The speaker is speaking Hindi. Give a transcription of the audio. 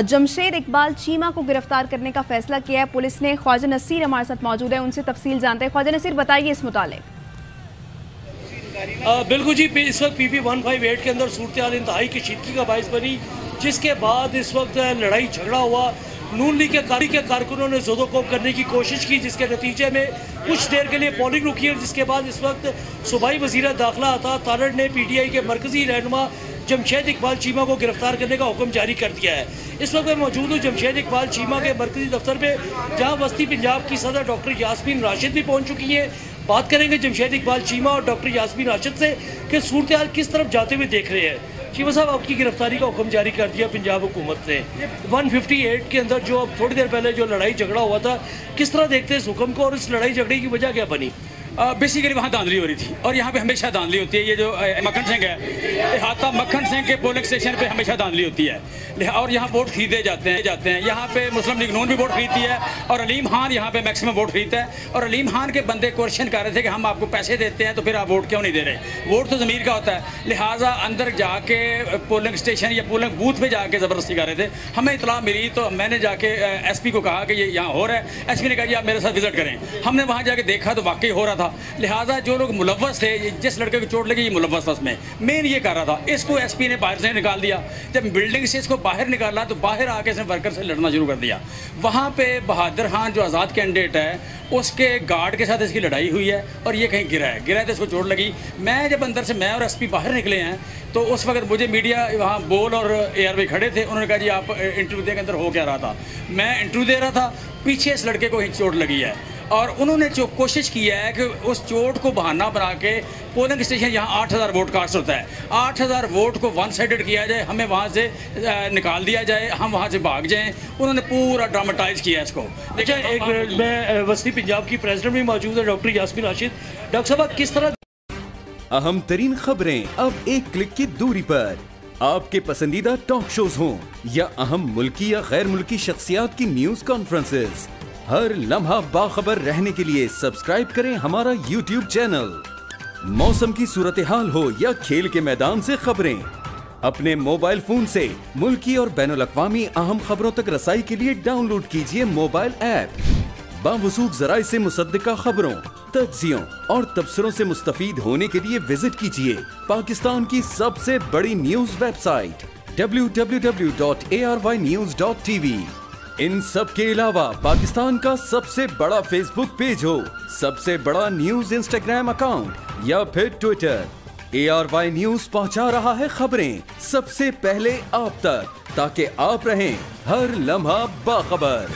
जमशेद इकबाल चीमा को गिरफ्तार करने का फैसला किया है पुलिस ने। ख्वाजा नसीर हमारे साथ मौजूद है, उनसे तफसील जानते हैं। ख्वाजा नसीर, बताइए इस मुतालिक। बिल्कुल जी, इस वक्त PP 158 के अंदर सूरत हाल इंतहाई कशीदगी का बायस बनी, जिसके बाद इस वक्त लड़ाई झगड़ा हुआ। नून लीग के कारकुनों ने जोदोकोब करने की कोशिश की, जिसके नतीजे में कुछ देर के लिए पोलिंग रुकी है, जिसके बाद इस वक्त सूबाई वज़ीर दाखिला अता तारड़ ने PTI के मरकजी रहनुमा जमशेद इकबाल चीमा को गिरफ्तार करने का हुक्म जारी कर दिया है। इस वक्त मैं मौजूद हूँ जमशेद इकबाल चीमा के मरकजी दफ्तर पे, जहाँ वस्ती पंजाब की सदर डॉक्टर यास्मीन राशिद भी पहुँच चुकी हैं। बात करेंगे जमशेद इकबाल चीमा और डॉक्टर यास्मीन राशिद से कि सूरत हाल किस तरफ जाते हुए देख रहे हैं। चीमा साहब, आपकी गिरफ्तारी का हुक्म जारी कर दिया पंजाब हुकूमत ने 158 के अंदर, जो अब थोड़ी देर पहले जो लड़ाई झगड़ा हुआ था, किस तरह देखते हैं इस हुक्म को और इस लड़ाई झगड़े की वजह क्या बनी? बेसिकली वहाँ धांधली हो रही थी और यहाँ पे हमेशा धांधली होती है। ये जो मक्खन सिंह है, इहाता मक्खन सिंह के पोलिंग स्टेशन पे हमेशा धांधली होती है और यहाँ वोट खरीदे जाते हैं। यहाँ पे मुस्लिम लीग नून भी वोट खरीदती है और अलीम खान यहाँ पे मैक्सिमम वोट खरीदता है। और अलीम खान के बंदे क्वेश्चन कर रहे थे कि हम आपको पैसे देते हैं तो फिर आप वोट क्यों नहीं दे रहे? वोट तो ज़मीर का होता है। लिहाजा अंदर जाके पोलिंग स्टेशन या पोलिंग बूथ पे जाके ज़बरदस्ती कर रहे थे। हमें इतला मिली तो मैंने जाके SP को कहा कि ये यहाँ हो रहा है। SP ने कहा जी आप मेरे साथ विजिट करें। हमने वहाँ जाके देखा तो वाकई हो रहा था। लिहाजा जो लोग मुलव्वस थे, जिस लड़के को चोट लगी ये मुलव्वस था उसमें, मेन ये कर रहा था। इसको SP ने बाहर से निकाल दिया। जब बिल्डिंग से इसको बाहर निकाला तो बाहर आके इसने वर्कर से लड़ना शुरू कर दिया। वहाँ पे बहादुर खान जो आज़ाद कैंडिडेट है, उसके गार्ड के साथ इसकी लड़ाई हुई है और ये कहीं गिरा है तो इसको चोट लगी। मैं जब अंदर से मैं और SP बाहर निकले हैं तो उस वक्त मुझे मीडिया वहाँ बोल और ARV खड़े थे। उन्होंने कहा जी आप इंटरव्यू दे के अंदर हो क्या रहा था? मैं इंटरव्यू दे रहा था, पीछे इस लड़के को ही चोट लगी है और उन्होंने जो कोशिश की है कि उस चोट को बहाना बना के पोलिंग स्टेशन यहाँ 8000 वोट कास्ट होता है, 8000 वोट को वन साइडेड किया जाए, हमें वहाँ से निकाल दिया जाए, हम वहाँ से भाग जाएं। उन्होंने पूरा ड्रामेटाइज किया इसको। अच्छा, एक मिनट में वस्ती पंजाब की प्रेसिडेंट भी मौजूद है डॉक्टर यास्मीन राशिद। डॉक्टर साहब, किस तरह अहम तरीन खबरें अब एक क्लिक की दूरी पर, आपके पसंदीदा टॉक शोज हों या अहम मुल्की या गैर मुल्की शख्सियात की न्यूज कॉन्फ्रेंसेस, हर लम्हा बाखबर रहने के लिए सब्सक्राइब करें हमारा YouTube चैनल। मौसम की सूरत हाल हो या खेल के मैदान से खबरें, अपने मोबाइल फोन से मुल्की और बैनुल अक़वामी अहम खबरों तक रसाई के लिए डाउनलोड कीजिए मोबाइल ऐप। बावसूख ज़राए से मुसद्दिका खबरों, तज्ज़ियों और तबसरों से मुस्तफ़ीद होने के लिए विजिट कीजिए पाकिस्तान की सबसे बड़ी न्यूज वेबसाइट www.arvynews.tv। इन सब के अलावा पाकिस्तान का सबसे बड़ा फेसबुक पेज हो, सबसे बड़ा न्यूज इंस्टाग्राम अकाउंट या फिर ट्विटर, ARY न्यूज पहुंचा रहा है खबरें सबसे पहले आप तक, ताकि आप रहें हर लम्हा बाखबर।